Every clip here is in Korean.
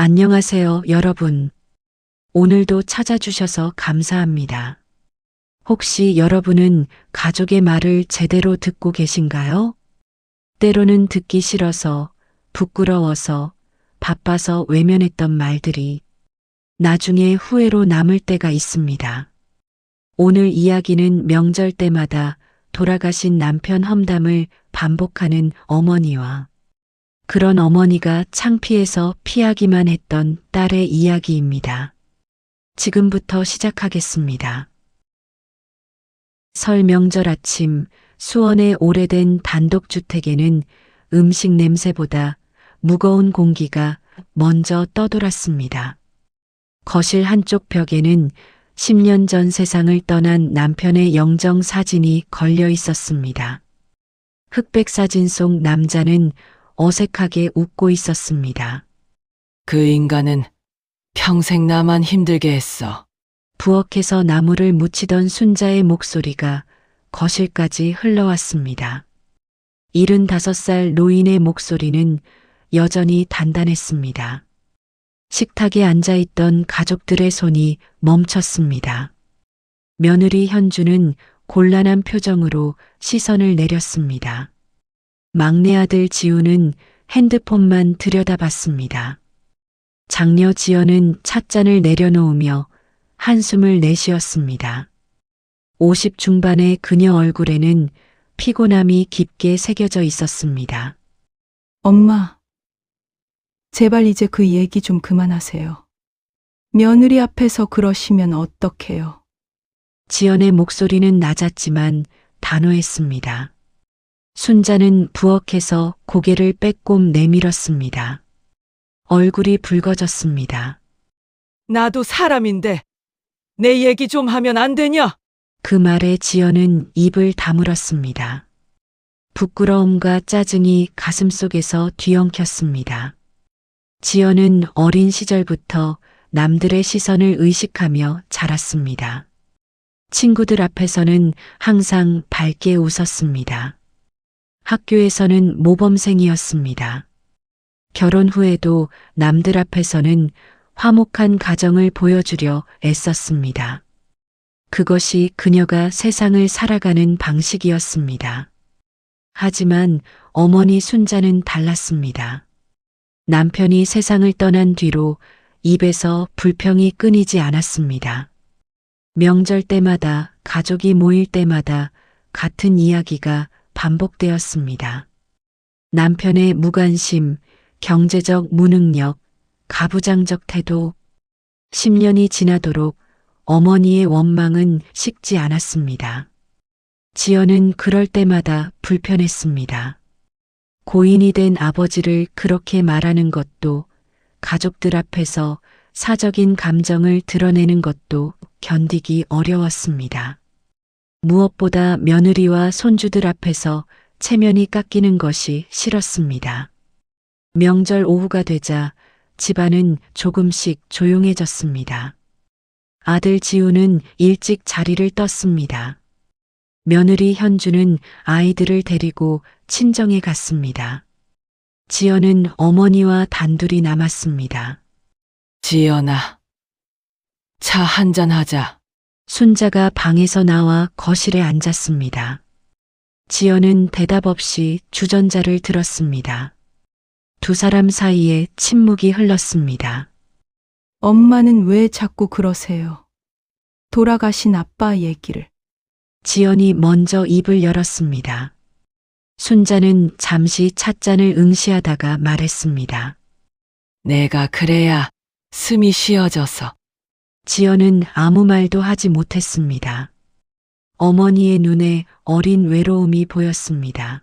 안녕하세요, 여러분. 오늘도 찾아주셔서 감사합니다. 혹시 여러분은 가족의 말을 제대로 듣고 계신가요? 때로는 듣기 싫어서, 부끄러워서, 바빠서 외면했던 말들이 나중에 후회로 남을 때가 있습니다. 오늘 이야기는 명절 때마다 돌아가신 남편 험담을 반복하는 어머니와 그런 어머니가 창피해서 피하기만 했던 딸의 이야기입니다. 지금부터 시작하겠습니다. 설 명절 아침 수원의 오래된 단독주택에는 음식 냄새보다 무거운 공기가 먼저 떠돌았습니다. 거실 한쪽 벽에는 10년 전 세상을 떠난 남편의 영정 사진이 걸려 있었습니다. 흑백 사진 속 남자는 어색하게 웃고 있었습니다. 그 인간은 평생 나만 힘들게 했어. 부엌에서 나무를 묻히던 순자의 목소리가 거실까지 흘러왔습니다. 75살 노인의 목소리는 여전히 단단했습니다. 식탁에 앉아있던 가족들의 손이 멈췄습니다. 며느리 현주는 곤란한 표정으로 시선을 내렸습니다. 막내 아들 지우는 핸드폰만 들여다봤습니다. 장녀 지연은 찻잔을 내려놓으며 한숨을 내쉬었습니다. 50 중반의 그녀 얼굴에는 피곤함이 깊게 새겨져 있었습니다. 엄마, 제발 이제 그 얘기 좀 그만하세요. 며느리 앞에서 그러시면 어떡해요? 지연의 목소리는 낮았지만 단호했습니다. 순자는 부엌에서 고개를 빼꼼 내밀었습니다. 얼굴이 붉어졌습니다. 나도 사람인데 내 얘기 좀 하면 안 되냐? 그 말에 지연은 입을 다물었습니다. 부끄러움과 짜증이 가슴속에서 뒤엉켰습니다. 지연은 어린 시절부터 남들의 시선을 의식하며 자랐습니다. 친구들 앞에서는 항상 밝게 웃었습니다. 학교에서는 모범생이었습니다. 결혼 후에도 남들 앞에서는 화목한 가정을 보여주려 애썼습니다. 그것이 그녀가 세상을 살아가는 방식이었습니다. 하지만 어머니 순자는 달랐습니다. 남편이 세상을 떠난 뒤로 입에서 불평이 끊이지 않았습니다. 명절 때마다 가족이 모일 때마다 같은 이야기가 반복되었습니다. 남편의 무관심, 경제적 무능력, 가부장적 태도. 10년이 지나도록 어머니의 원망은 식지 않았습니다. 지연은 그럴 때마다 불편했습니다. 고인이 된 아버지를 그렇게 말하는 것도, 가족들 앞에서 사적인 감정을 드러내는 것도 견디기 어려웠습니다. 무엇보다 며느리와 손주들 앞에서 체면이 깎이는 것이 싫었습니다. 명절 오후가 되자 집안은 조금씩 조용해졌습니다. 아들 지우는 일찍 자리를 떴습니다. 며느리 현주는 아이들을 데리고 친정에 갔습니다. 지연은 어머니와 단둘이 남았습니다. 지연아, 차 한잔 하자. 순자가 방에서 나와 거실에 앉았습니다. 지연은 대답 없이 주전자를 들었습니다. 두 사람 사이에 침묵이 흘렀습니다. 엄마는 왜 자꾸 그러세요? 돌아가신 아빠 얘기를. 지연이 먼저 입을 열었습니다. 순자는 잠시 찻잔을 응시하다가 말했습니다. 내가 그래야 숨이 쉬어져서. 지연은 아무 말도 하지 못했습니다. 어머니의 눈에 어린 외로움이 보였습니다.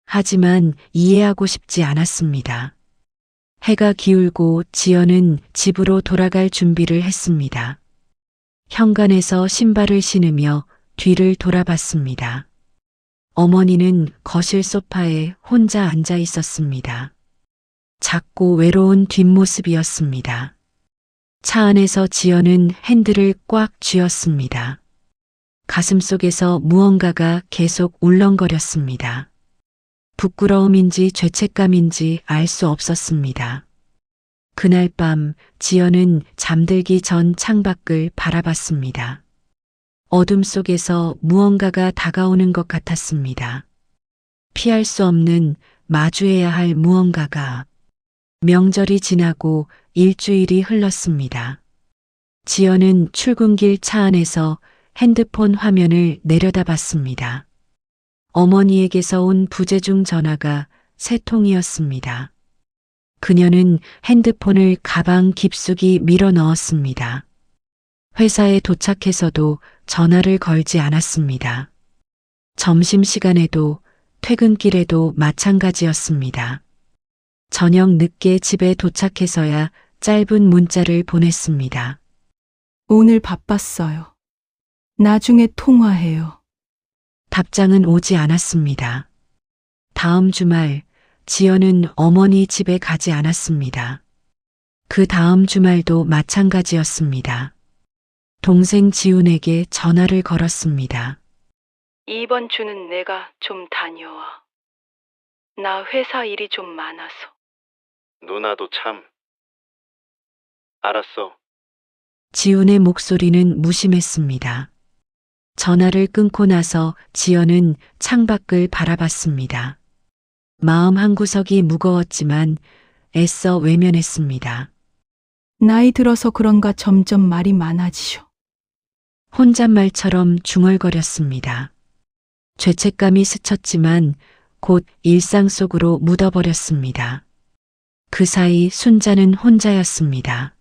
하지만 이해하고 싶지 않았습니다. 해가 기울고 지연은 집으로 돌아갈 준비를 했습니다. 현관에서 신발을 신으며 뒤를 돌아봤습니다. 어머니는 거실 소파에 혼자 앉아 있었습니다. 작고 외로운 뒷모습이었습니다. 차 안에서 지연은 핸들을 꽉 쥐었습니다. 가슴속에서 무언가가 계속 울렁거렸습니다. 부끄러움인지 죄책감인지 알 수 없었습니다. 그날 밤 지연은 잠들기 전 창밖을 바라봤습니다. 어둠 속에서 무언가가 다가오는 것 같았습니다. 피할 수 없는 마주해야 할 무언가가. 명절이 지나고 일주일이 흘렀습니다. 지연은 출근길 차 안에서 핸드폰 화면을 내려다봤습니다. 어머니에게서 온 부재중 전화가 3통이었습니다. 그녀는 핸드폰을 가방 깊숙이 밀어 넣었습니다. 회사에 도착해서도 전화를 걸지 않았습니다. 점심시간에도 퇴근길에도 마찬가지였습니다. 저녁 늦게 집에 도착해서야 짧은 문자를 보냈습니다. 오늘 바빴어요. 나중에 통화해요. 답장은 오지 않았습니다. 다음 주말 지연은 어머니 집에 가지 않았습니다. 그 다음 주말도 마찬가지였습니다. 동생 지훈에게 전화를 걸었습니다. 이번 주는 내가 좀 다녀와. 나 회사 일이 좀 많아서. 누나도 참. 알았어. 지훈의 목소리는 무심했습니다. 전화를 끊고 나서 지연은 창밖을 바라봤습니다. 마음 한구석이 무거웠지만 애써 외면했습니다. 나이 들어서 그런가 점점 말이 많아지셔. 혼잣말처럼 중얼거렸습니다. 죄책감이 스쳤지만 곧 일상 속으로 묻어버렸습니다. 그 사이 순자는 혼자였습니다.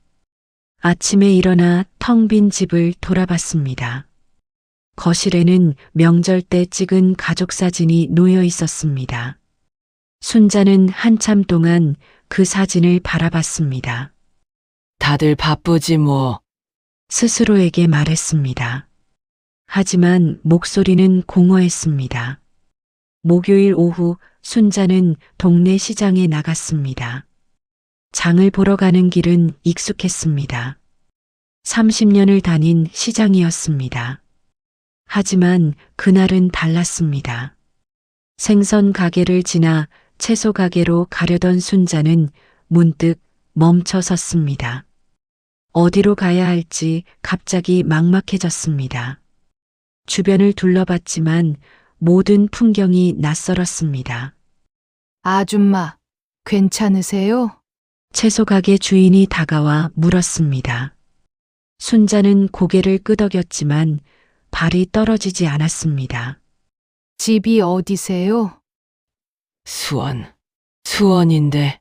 아침에 일어나 텅 빈 집을 돌아봤습니다. 거실에는 명절 때 찍은 가족 사진이 놓여 있었습니다. 순자는 한참 동안 그 사진을 바라봤습니다. 다들 바쁘지 뭐. 스스로에게 말했습니다. 하지만 목소리는 공허했습니다. 목요일 오후 순자는 동네 시장에 나갔습니다. 장을 보러 가는 길은 익숙했습니다. 30년을 다닌 시장이었습니다. 하지만 그날은 달랐습니다. 생선 가게를 지나 채소 가게로 가려던 순자는 문득 멈춰 섰습니다. 어디로 가야 할지 갑자기 막막해졌습니다. 주변을 둘러봤지만 모든 풍경이 낯설었습니다. 아줌마, 괜찮으세요? 채소 가게 주인이 다가와 물었습니다. 순자는 고개를 끄덕였지만 발이 떨어지지 않았습니다. 집이 어디세요? 수원인데.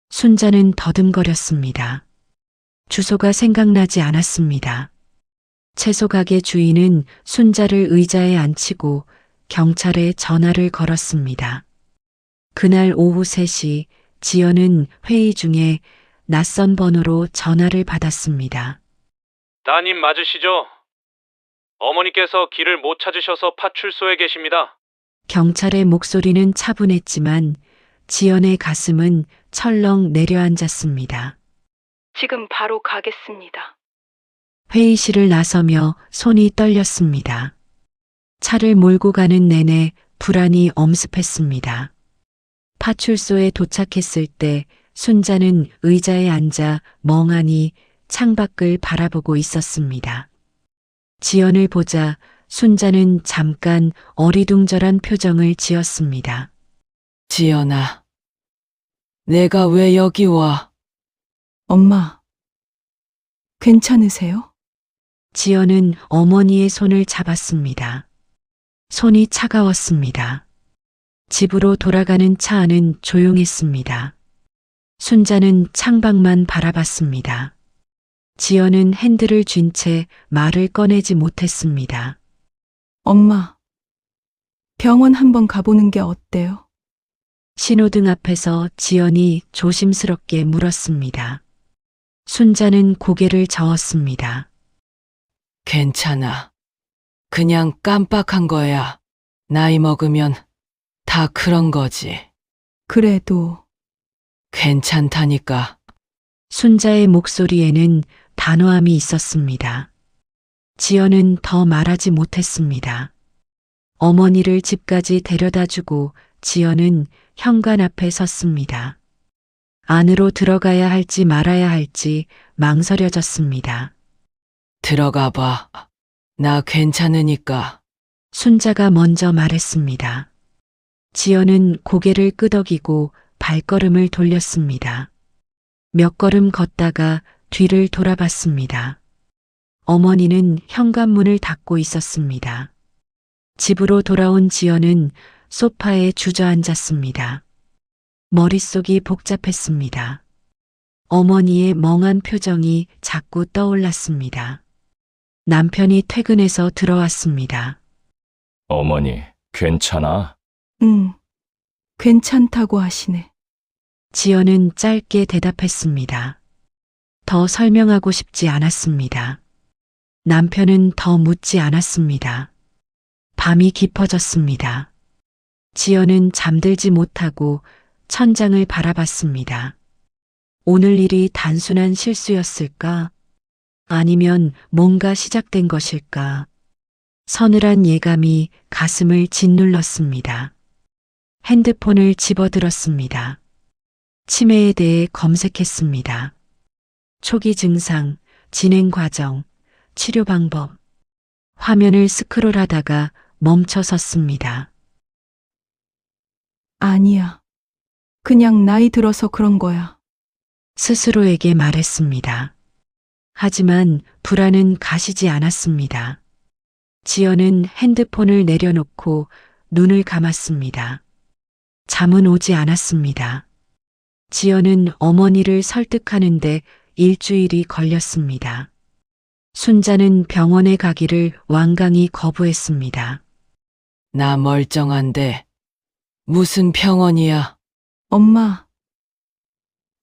순자는 더듬거렸습니다. 주소가 생각나지 않았습니다. 채소 가게 주인은 순자를 의자에 앉히고 경찰에 전화를 걸었습니다. 그날 오후 3시 지연은 회의 중에 낯선 번호로 전화를 받았습니다. 따님 맞으시죠? 어머니께서 길을 못 찾으셔서 파출소에 계십니다. 경찰의 목소리는 차분했지만 지연의 가슴은 철렁 내려앉았습니다. 지금 바로 가겠습니다. 회의실을 나서며 손이 떨렸습니다. 차를 몰고 가는 내내 불안이 엄습했습니다. 파출소에 도착했을 때 순자는 의자에 앉아 멍하니 창밖을 바라보고 있었습니다. 지연을 보자 순자는 잠깐 어리둥절한 표정을 지었습니다. 지연아, 내가 왜 여기 와? 엄마, 괜찮으세요? 지연은 어머니의 손을 잡았습니다. 손이 차가웠습니다. 집으로 돌아가는 차 안은 조용했습니다. 순자는 창밖만 바라봤습니다. 지연은 핸들을 쥔 채 말을 꺼내지 못했습니다. 엄마, 병원 한번 가보는 게 어때요? 신호등 앞에서 지연이 조심스럽게 물었습니다. 순자는 고개를 저었습니다. 괜찮아. 그냥 깜빡한 거야. 나이 먹으면 다 그런 거지. 그래도 괜찮다니까. 순자의 목소리에는 단호함이 있었습니다. 지연은 더 말하지 못했습니다. 어머니를 집까지 데려다 주고 지연은 현관 앞에 섰습니다. 안으로 들어가야 할지 말아야 할지 망설여졌습니다. 들어가 봐. 나 괜찮으니까. 순자가 먼저 말했습니다. 지연은 고개를 끄덕이고 발걸음을 돌렸습니다. 몇 걸음 걷다가 뒤를 돌아봤습니다. 어머니는 현관문을 닫고 있었습니다. 집으로 돌아온 지연은 소파에 주저앉았습니다. 머릿속이 복잡했습니다. 어머니의 멍한 표정이 자꾸 떠올랐습니다. 남편이 퇴근해서 들어왔습니다. 어머니, 괜찮아? 응, 괜찮다고 하시네. 지연은 짧게 대답했습니다. 더 설명하고 싶지 않았습니다. 남편은 더 묻지 않았습니다. 밤이 깊어졌습니다. 지연은 잠들지 못하고 천장을 바라봤습니다. 오늘 일이 단순한 실수였을까? 아니면 뭔가 시작된 것일까? 서늘한 예감이 가슴을 짓눌렀습니다. 핸드폰을 집어들었습니다. 치매에 대해 검색했습니다. 초기 증상, 진행 과정, 치료 방법. 화면을 스크롤하다가 멈춰섰습니다. 아니야. 그냥 나이 들어서 그런 거야. 스스로에게 말했습니다. 하지만 불안은 가시지 않았습니다. 지연은 핸드폰을 내려놓고 눈을 감았습니다. 잠은 오지 않았습니다. 지연은 어머니를 설득하는데 일주일이 걸렸습니다. 순자는 병원에 가기를 완강히 거부했습니다. 나 멀쩡한데. 무슨 병원이야? 엄마,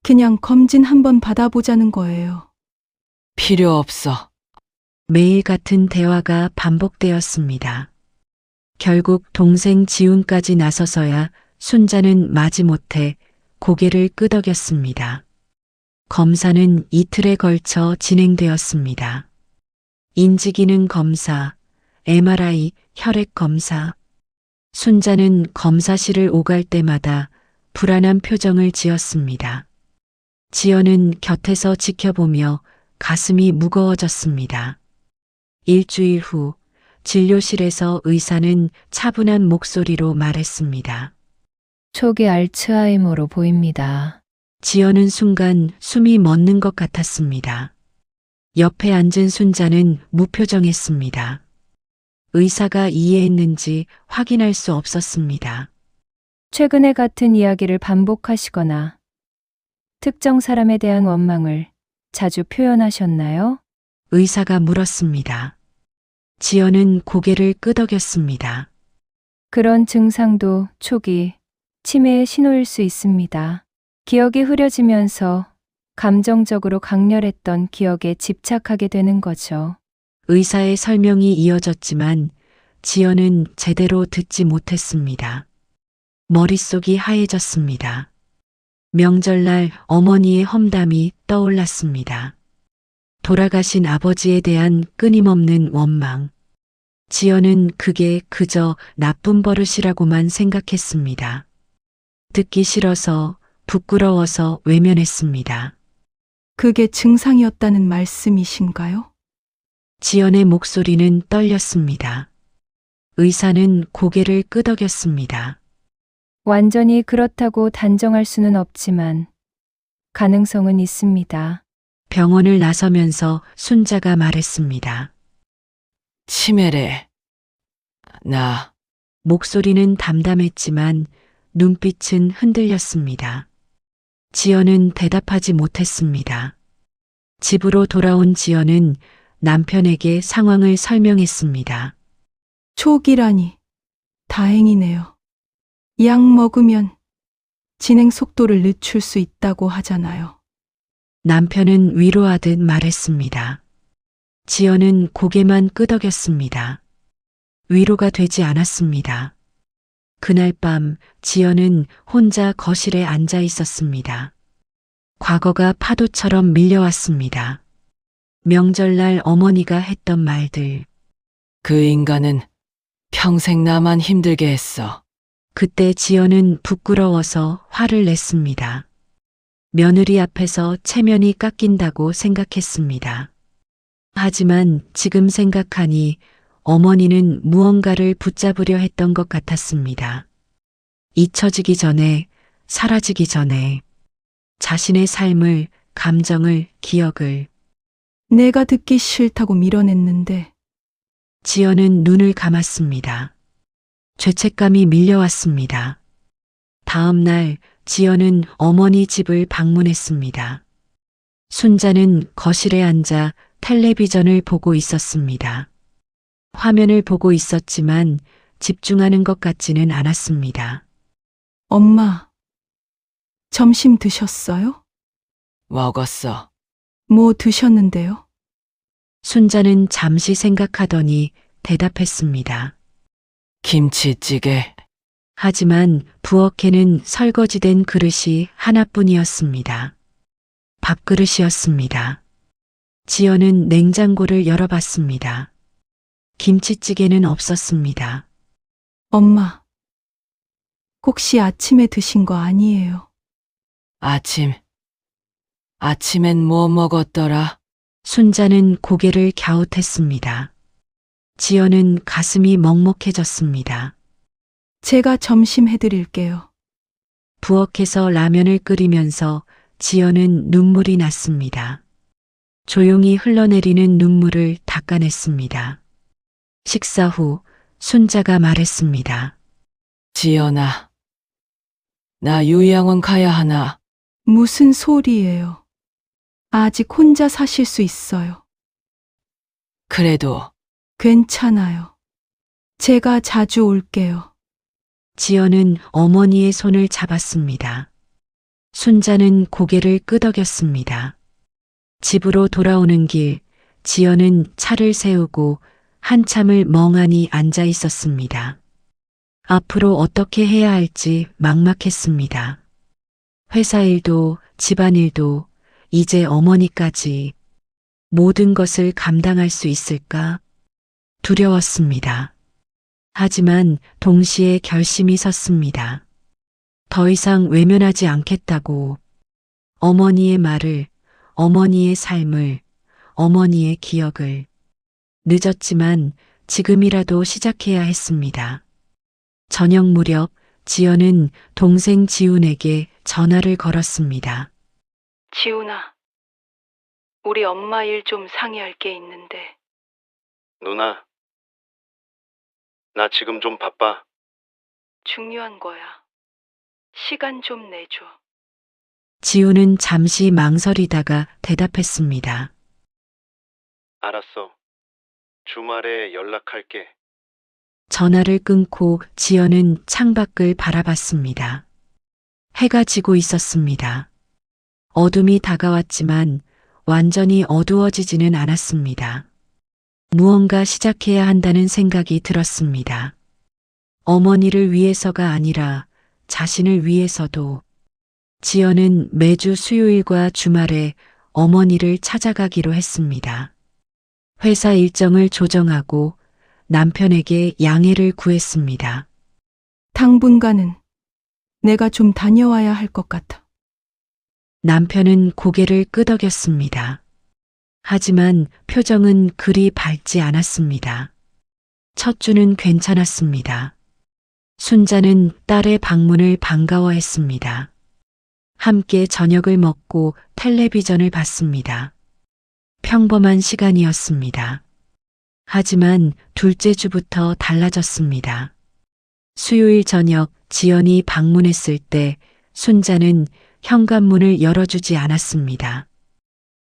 그냥 검진 한번 받아보자는 거예요. 필요 없어. 매일 같은 대화가 반복되었습니다. 결국 동생 지훈까지 나서서야 순자는 마지못해 고개를 끄덕였습니다. 검사는 이틀에 걸쳐 진행되었습니다. 인지기능 검사, MRI, 혈액 검사. 순자는 검사실을 오갈 때마다 불안한 표정을 지었습니다. 지연은 곁에서 지켜보며 가슴이 무거워졌습니다. 일주일 후 진료실에서 의사는 차분한 목소리로 말했습니다. 초기 알츠하이머로 보입니다. 지연은 순간 숨이 멎는 것 같았습니다. 옆에 앉은 순자는 무표정했습니다. 의사가 이해했는지 확인할 수 없었습니다. 최근에 같은 이야기를 반복하시거나 특정 사람에 대한 원망을 자주 표현하셨나요? 의사가 물었습니다. 지연은 고개를 끄덕였습니다. 그런 증상도 초기 치매의 신호일 수 있습니다. 기억이 흐려지면서 감정적으로 강렬했던 기억에 집착하게 되는 거죠. 의사의 설명이 이어졌지만 지연은 제대로 듣지 못했습니다. 머릿속이 하얘졌습니다. 명절날 어머니의 험담이 떠올랐습니다. 돌아가신 아버지에 대한 끊임없는 원망. 지연은 그게 그저 나쁜 버릇이라고만 생각했습니다. 듣기 싫어서 부끄러워서 외면했습니다. 그게 증상이었다는 말씀이신가요? 지연의 목소리는 떨렸습니다. 의사는 고개를 끄덕였습니다. 완전히 그렇다고 단정할 수는 없지만 가능성은 있습니다. 병원을 나서면서 순자가 말했습니다. 치매래. 나 목소리는 담담했지만 눈빛은 흔들렸습니다. 지연은 대답하지 못했습니다. 집으로 돌아온 지연은 남편에게 상황을 설명했습니다. 초기라니. 다행이네요. 약 먹으면 진행 속도를 늦출 수 있다고 하잖아요. 남편은 위로하듯 말했습니다. 지연은 고개만 끄덕였습니다. 위로가 되지 않았습니다. 그날 밤 지연은 혼자 거실에 앉아 있었습니다. 과거가 파도처럼 밀려왔습니다. 명절날 어머니가 했던 말들. 그 인간은 평생 나만 힘들게 했어. 그때 지연은 부끄러워서 화를 냈습니다. 며느리 앞에서 체면이 깎인다고 생각했습니다. 하지만 지금 생각하니 어머니는 무언가를 붙잡으려 했던 것 같았습니다. 잊혀지기 전에, 사라지기 전에 자신의 삶을, 감정을, 기억을. 내가 듣기 싫다고 밀어냈는데 지연은 눈을 감았습니다. 죄책감이 밀려왔습니다. 다음 날 지연은 어머니 집을 방문했습니다. 순자는 거실에 앉아 텔레비전을 보고 있었습니다. 화면을 보고 있었지만 집중하는 것 같지는 않았습니다. 엄마, 점심 드셨어요? 먹었어. 뭐 드셨는데요? 순자는 잠시 생각하더니 대답했습니다. 김치찌개. 하지만 부엌에는 설거지된 그릇이 하나뿐이었습니다. 밥그릇이었습니다. 지연은 냉장고를 열어봤습니다. 김치찌개는 없었습니다. 엄마, 혹시 아침에 드신 거 아니에요? 아침엔 뭐 먹었더라? 순자는 고개를 갸웃했습니다. 지연은 가슴이 먹먹해졌습니다. 제가 점심 해드릴게요. 부엌에서 라면을 끓이면서 지연은 눈물이 났습니다. 조용히 흘러내리는 눈물을 닦아냈습니다. 식사 후 순자가 말했습니다. 지연아, 나 요양원 가야 하나? 무슨 소리예요? 아직 혼자 사실 수 있어요. 그래도 괜찮아요. 제가 자주 올게요. 지연은 어머니의 손을 잡았습니다. 순자는 고개를 끄덕였습니다. 집으로 돌아오는 길, 지연은 차를 세우고 한참을 멍하니 앉아 있었습니다. 앞으로 어떻게 해야 할지 막막했습니다. 회사 일도, 집안일도, 이제 어머니까지 모든 것을 감당할 수 있을까? 두려웠습니다. 하지만 동시에 결심이 섰습니다. 더 이상 외면하지 않겠다고. 어머니의 말을, 어머니의 삶을, 어머니의 기억을. 늦었지만 지금이라도 시작해야 했습니다. 저녁 무렵 지연은 동생 지훈에게 전화를 걸었습니다. 지훈아, 우리 엄마 일 좀 상의할 게 있는데. 누나, 나 지금 좀 바빠. 중요한 거야. 시간 좀 내줘. 지훈은 잠시 망설이다가 대답했습니다. 알았어. 주말에 연락할게. 전화를 끊고 지연은 창밖을 바라봤습니다. 해가 지고 있었습니다. 어둠이 다가왔지만 완전히 어두워지지는 않았습니다. 무언가 시작해야 한다는 생각이 들었습니다. 어머니를 위해서가 아니라 자신을 위해서도. 지연은 매주 수요일과 주말에 어머니를 찾아가기로 했습니다. 회사 일정을 조정하고 남편에게 양해를 구했습니다. 당분간은 내가 좀 다녀와야 할 것 같아. 남편은 고개를 끄덕였습니다. 하지만 표정은 그리 밝지 않았습니다. 첫 주는 괜찮았습니다. 순자는 딸의 방문을 반가워했습니다. 함께 저녁을 먹고 텔레비전을 봤습니다. 평범한 시간이었습니다. 하지만 둘째 주부터 달라졌습니다. 수요일 저녁 지연이 방문했을 때 순자는 현관문을 열어주지 않았습니다.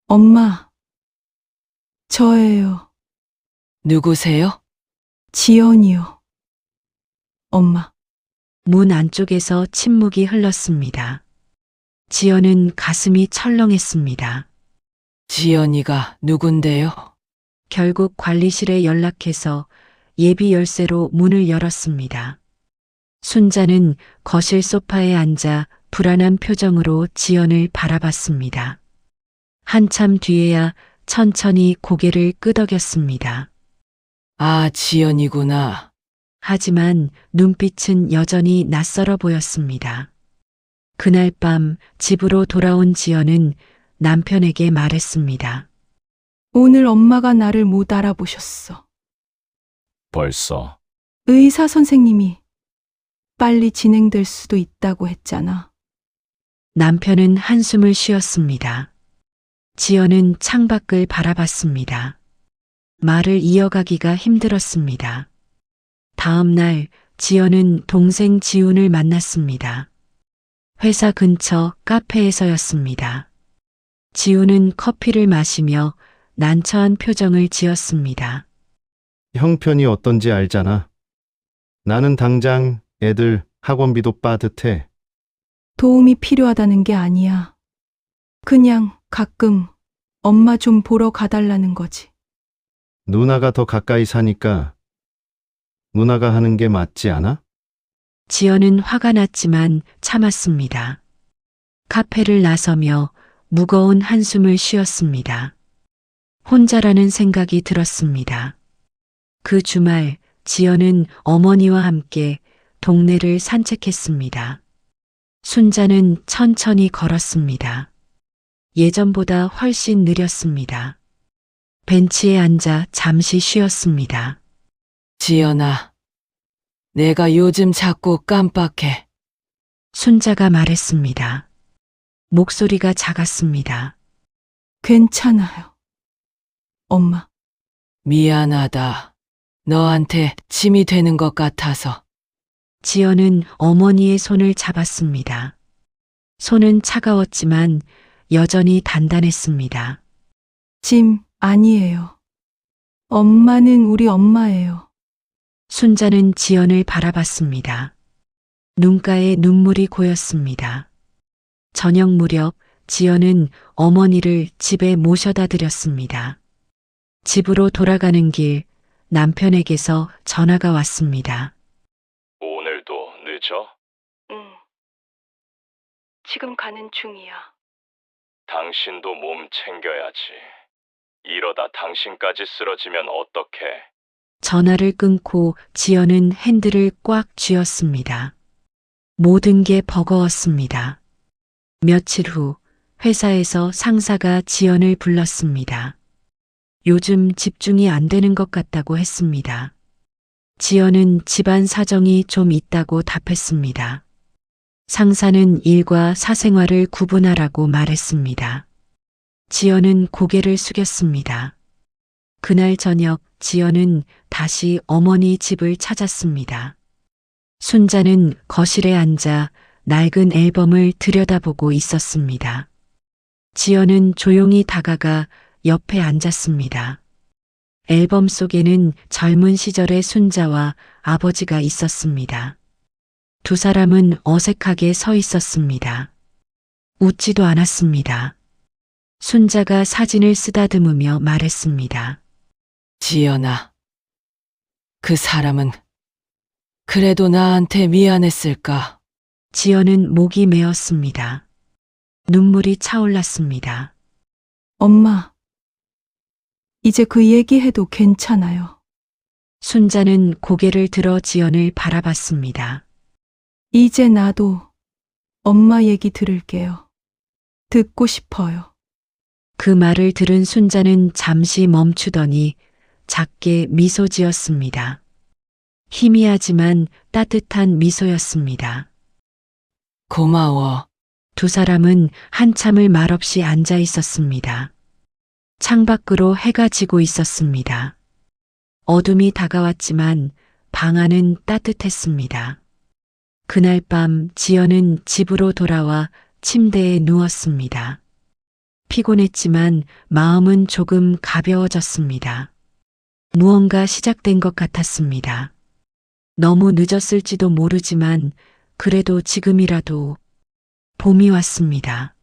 엄마, 저예요. 누구세요? 지연이요. 엄마, 문 안쪽에서 침묵이 흘렀습니다. 지연은 가슴이 철렁했습니다. 지연이가 누군데요? 결국 관리실에 연락해서 예비 열쇠로 문을 열었습니다. 순자는 거실 소파에 앉아 불안한 표정으로 지연을 바라봤습니다. 한참 뒤에야 천천히 고개를 끄덕였습니다. 아, 지연이구나. 하지만 눈빛은 여전히 낯설어 보였습니다. 그날 밤 집으로 돌아온 지연은 남편에게 말했습니다. 오늘 엄마가 나를 못 알아보셨어. 벌써 의사 선생님이 빨리 진행될 수도 있다고 했잖아. 남편은 한숨을 쉬었습니다. 지연은 창밖을 바라봤습니다. 말을 이어가기가 힘들었습니다. 다음 날 지연은 동생 지훈을 만났습니다. 회사 근처 카페에서였습니다. 지훈은 커피를 마시며 난처한 표정을 지었습니다. 형편이 어떤지 알잖아. 나는 당장 애들 학원비도 빠듯해. 도움이 필요하다는 게 아니야. 그냥 가끔 엄마 좀 보러 가달라는 거지. 누나가 더 가까이 사니까 누나가 하는 게 맞지 않아? 지연은 화가 났지만 참았습니다. 카페를 나서며 무거운 한숨을 쉬었습니다. 혼자라는 생각이 들었습니다. 그 주말 지연은 어머니와 함께 동네를 산책했습니다. 순자는 천천히 걸었습니다. 예전보다 훨씬 느렸습니다. 벤치에 앉아 잠시 쉬었습니다. 지연아, 내가 요즘 자꾸 깜빡해. 순자가 말했습니다. 목소리가 작았습니다. 괜찮아요. 엄마, 미안하다. 너한테 짐이 되는 것 같아서. 지연은 어머니의 손을 잡았습니다. 손은 차가웠지만 여전히 단단했습니다. 짐 아니에요. 엄마는 우리 엄마예요. 순자는 지연을 바라봤습니다. 눈가에 눈물이 고였습니다. 저녁 무렵 지연은 어머니를 집에 모셔다 드렸습니다. 집으로 돌아가는 길 남편에게서 전화가 왔습니다. 오늘도 늦어? 응. 지금 가는 중이야. 당신도 몸 챙겨야지. 이러다 당신까지 쓰러지면 어떡해? 전화를 끊고 지연은 핸들을 꽉 쥐었습니다. 모든 게 버거웠습니다. 며칠 후 회사에서 상사가 지연을 불렀습니다. 요즘 집중이 안 되는 것 같다고 했습니다. 지연은 집안 사정이 좀 있다고 답했습니다. 상사는 일과 사생활을 구분하라고 말했습니다. 지연은 고개를 숙였습니다. 그날 저녁 지연은 다시 어머니 집을 찾았습니다. 순자는 거실에 앉아 낡은 앨범을 들여다보고 있었습니다. 지연은 조용히 다가가 옆에 앉았습니다. 앨범 속에는 젊은 시절의 순자와 아버지가 있었습니다. 두 사람은 어색하게 서 있었습니다. 웃지도 않았습니다. 순자가 사진을 쓰다듬으며 말했습니다. 지연아, 그 사람은 그래도 나한테 미안했을까? 지연은 목이 메었습니다. 눈물이 차올랐습니다. 엄마, 이제 그 얘기해도 괜찮아요. 순자는 고개를 들어 지연을 바라봤습니다. 이제 나도 엄마 얘기 들을게요. 듣고 싶어요. 그 말을 들은 순자는 잠시 멈추더니 작게 미소 지었습니다. 희미하지만 따뜻한 미소였습니다. 고마워. 두 사람은 한참을 말없이 앉아 있었습니다. 창밖으로 해가 지고 있었습니다. 어둠이 다가왔지만 방 안은 따뜻했습니다. 그날 밤 지연은 집으로 돌아와 침대에 누웠습니다. 피곤했지만 마음은 조금 가벼워졌습니다. 무언가 시작된 것 같았습니다. 너무 늦었을지도 모르지만 그래도 지금이라도 봄이 왔습니다.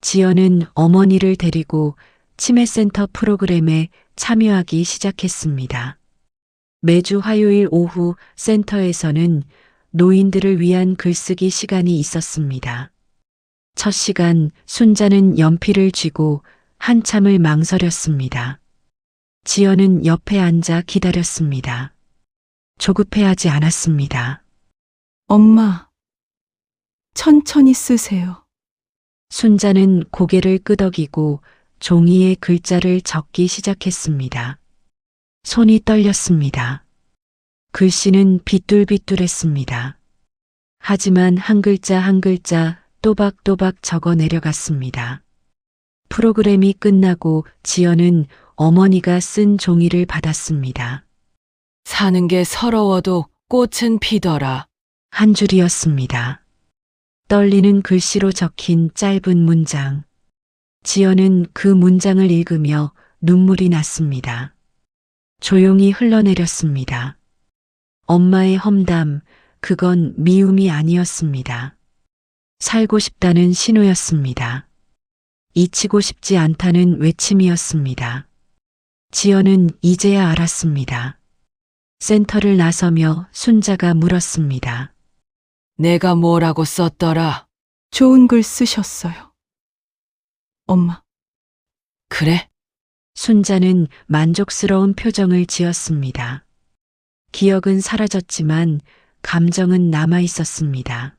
지연은 어머니를 데리고 치매센터 프로그램에 참여하기 시작했습니다. 매주 화요일 오후 센터에서는 노인들을 위한 글쓰기 시간이 있었습니다. 첫 시간 순자는 연필을 쥐고 한참을 망설였습니다. 지연은 옆에 앉아 기다렸습니다. 조급해하지 않았습니다. 엄마, 천천히 쓰세요. 순자는 고개를 끄덕이고 종이에 글자를 적기 시작했습니다. 손이 떨렸습니다. 글씨는 비뚤비뚤했습니다. 하지만 한 글자 한 글자 또박또박 적어 내려갔습니다. 프로그램이 끝나고 지연은 어머니가 쓴 종이를 받았습니다. 사는 게 서러워도 꽃은 피더라. 한 줄이었습니다. 떨리는 글씨로 적힌 짧은 문장. 지연은 그 문장을 읽으며 눈물이 났습니다. 조용히 흘러내렸습니다. 엄마의 험담, 그건 미움이 아니었습니다. 살고 싶다는 신호였습니다. 잊히고 싶지 않다는 외침이었습니다. 지연은 이제야 알았습니다. 센터를 나서며 순자가 물었습니다. 내가 뭐라고 썼더라? 좋은 글 쓰셨어요. 엄마, 그래? 순자는 만족스러운 표정을 지었습니다. 기억은 사라졌지만 감정은 남아 있었습니다.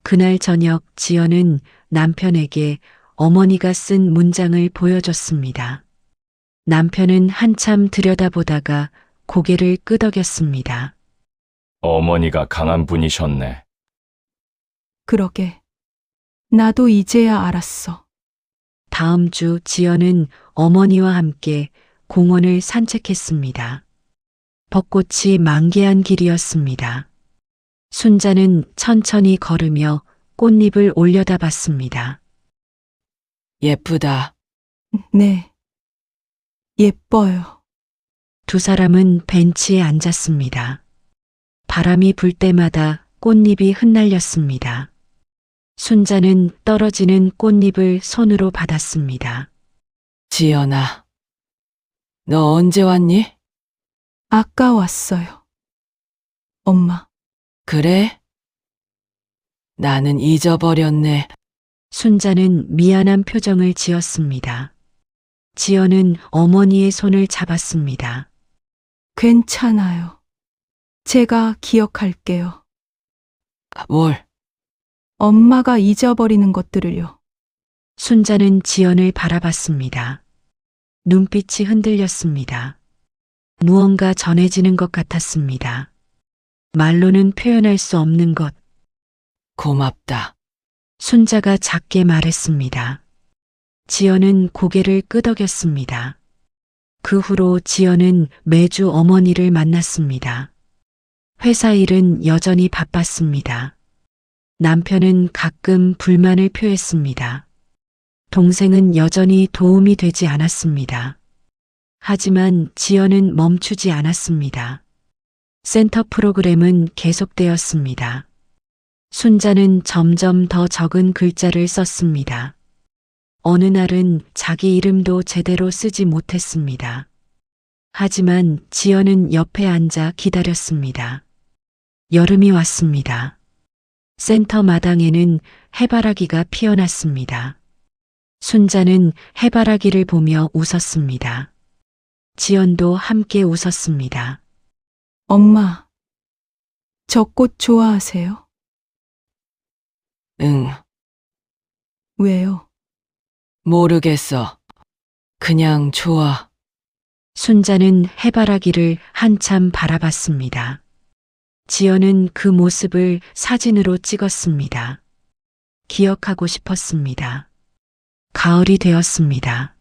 그날 저녁 지연은 남편에게 어머니가 쓴 문장을 보여줬습니다. 남편은 한참 들여다보다가 고개를 끄덕였습니다. 어머니가 강한 분이셨네. 그러게. 나도 이제야 알았어. 다음 주 지연은 어머니와 함께 공원을 산책했습니다. 벚꽃이 만개한 길이었습니다. 순자는 천천히 걸으며 꽃잎을 올려다 봤습니다. 예쁘다. 네. 예뻐요. 두 사람은 벤치에 앉았습니다. 바람이 불 때마다 꽃잎이 흩날렸습니다. 순자는 떨어지는 꽃잎을 손으로 받았습니다. 지연아, 너 언제 왔니? 아까 왔어요. 엄마, 그래? 나는 잊어버렸네. 순자는 미안한 표정을 지었습니다. 지연은 어머니의 손을 잡았습니다. 괜찮아요. 제가 기억할게요. 뭘? 엄마가 잊어버리는 것들을요. 순자는 지연을 바라봤습니다. 눈빛이 흔들렸습니다. 무언가 전해지는 것 같았습니다. 말로는 표현할 수 없는 것. 고맙다. 순자가 작게 말했습니다. 지연은 고개를 끄덕였습니다. 그 후로 지연은 매주 어머니를 만났습니다. 회사 일은 여전히 바빴습니다. 남편은 가끔 불만을 표했습니다. 동생은 여전히 도움이 되지 않았습니다. 하지만 지연은 멈추지 않았습니다. 센터 프로그램은 계속되었습니다. 순자는 점점 더 적은 글자를 썼습니다. 어느 날은 자기 이름도 제대로 쓰지 못했습니다. 하지만 지연은 옆에 앉아 기다렸습니다. 여름이 왔습니다. 센터 마당에는 해바라기가 피어났습니다. 순자는 해바라기를 보며 웃었습니다. 지연도 함께 웃었습니다. 엄마, 저 꽃 좋아하세요? 응, 왜요? 모르겠어. 그냥 좋아. 순자는 해바라기를 한참 바라봤습니다. 지연은 그 모습을 사진으로 찍었습니다. 기억하고 싶었습니다. 가을이 되었습니다.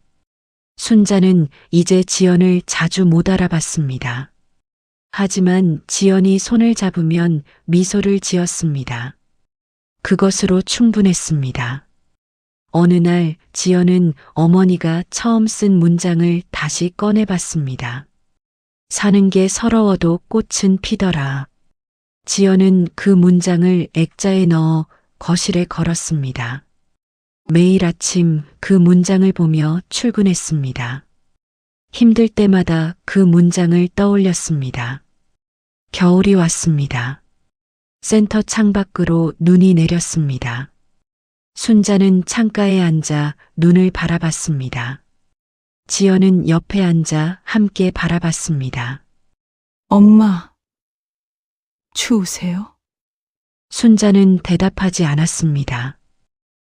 순자는 이제 지연을 자주 못 알아봤습니다. 하지만 지연이 손을 잡으면 미소를 지었습니다. 그것으로 충분했습니다. 어느 날 지연은 어머니가 처음 쓴 문장을 다시 꺼내봤습니다. 사는 게 서러워도 꽃은 피더라. 지연은 그 문장을 액자에 넣어 거실에 걸었습니다. 매일 아침 그 문장을 보며 출근했습니다. 힘들 때마다 그 문장을 떠올렸습니다. 겨울이 왔습니다. 센터 창밖으로 눈이 내렸습니다. 순자는 창가에 앉아 눈을 바라봤습니다. 지연은 옆에 앉아 함께 바라봤습니다. 엄마, 추우세요? 순자는 대답하지 않았습니다.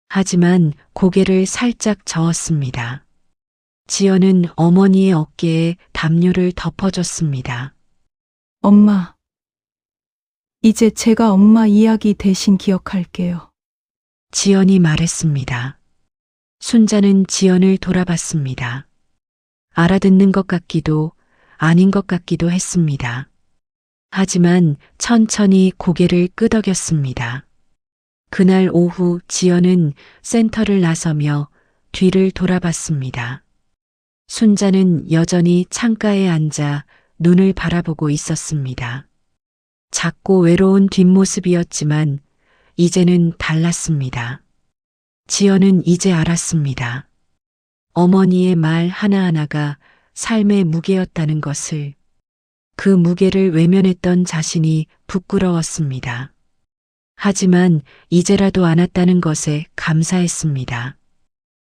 하지만 고개를 살짝 저었습니다. 지연은 어머니의 어깨에 담요를 덮어줬습니다. 엄마, 이제 제가 엄마 이야기 대신 기억할게요. 지연이 말했습니다. 순자는 지연을 돌아봤습니다. 알아듣는 것 같기도 아닌 것 같기도 했습니다. 하지만 천천히 고개를 끄덕였습니다. 그날 오후 지연은 센터를 나서며 뒤를 돌아봤습니다. 순자는 여전히 창가에 앉아 눈을 바라보고 있었습니다. 작고 외로운 뒷모습이었지만 이제는 달랐습니다. 지연은 이제 알았습니다. 어머니의 말 하나하나가 삶의 무게였다는 것을. 그 무게를 외면했던 자신이 부끄러웠습니다. 하지만 이제라도 안았다는 것에 감사했습니다.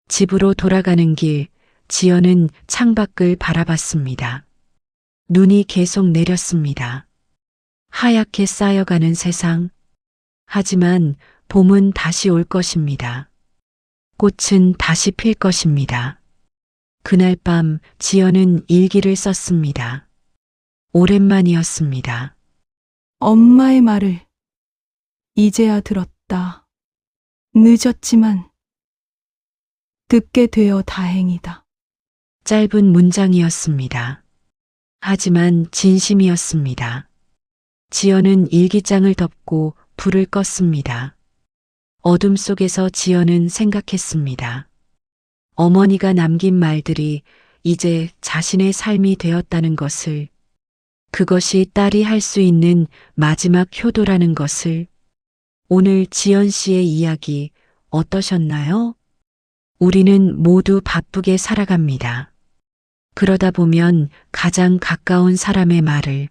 집으로 돌아가는 길, 지연은 창밖을 바라봤습니다. 눈이 계속 내렸습니다. 하얗게 쌓여가는 세상. 하지만 봄은 다시 올 것입니다. 꽃은 다시 필 것입니다. 그날 밤 지연은 일기를 썼습니다. 오랜만이었습니다. 엄마의 말을 이제야 들었다. 늦었지만 듣게 되어 다행이다. 짧은 문장이었습니다. 하지만 진심이었습니다. 지연은 일기장을 덮고 불을 껐습니다. 어둠 속에서 지연은 생각했습니다. 어머니가 남긴 말들이 이제 자신의 삶이 되었다는 것을, 그것이 딸이 할 수 있는 마지막 효도라는 것을. 오늘 지연 씨의 이야기 어떠셨나요? 우리는 모두 바쁘게 살아갑니다. 그러다 보면 가장 가까운 사람의 말을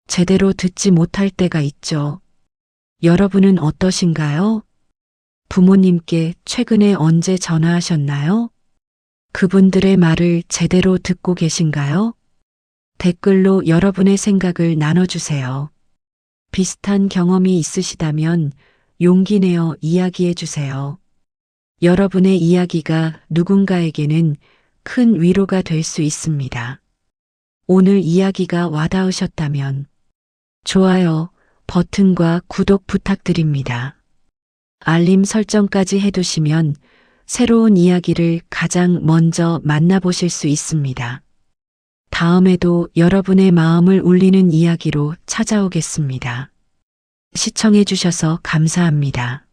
제대로 듣지 못할 때가 있죠. 여러분은 어떠신가요? 부모님께 최근에 언제 전화하셨나요? 그분들의 말을 제대로 듣고 계신가요? 댓글로 여러분의 생각을 나눠주세요. 비슷한 경험이 있으시다면 용기 내어 이야기해 주세요. 여러분의 이야기가 누군가에게는 큰 위로가 될 수 있습니다. 오늘 이야기가 와닿으셨다면 좋아요 버튼과 구독 부탁드립니다. 알림 설정까지 해두시면 새로운 이야기를 가장 먼저 만나보실 수 있습니다. 다음에도 여러분의 마음을 울리는 이야기로 찾아오겠습니다. 시청해 주셔서 감사합니다.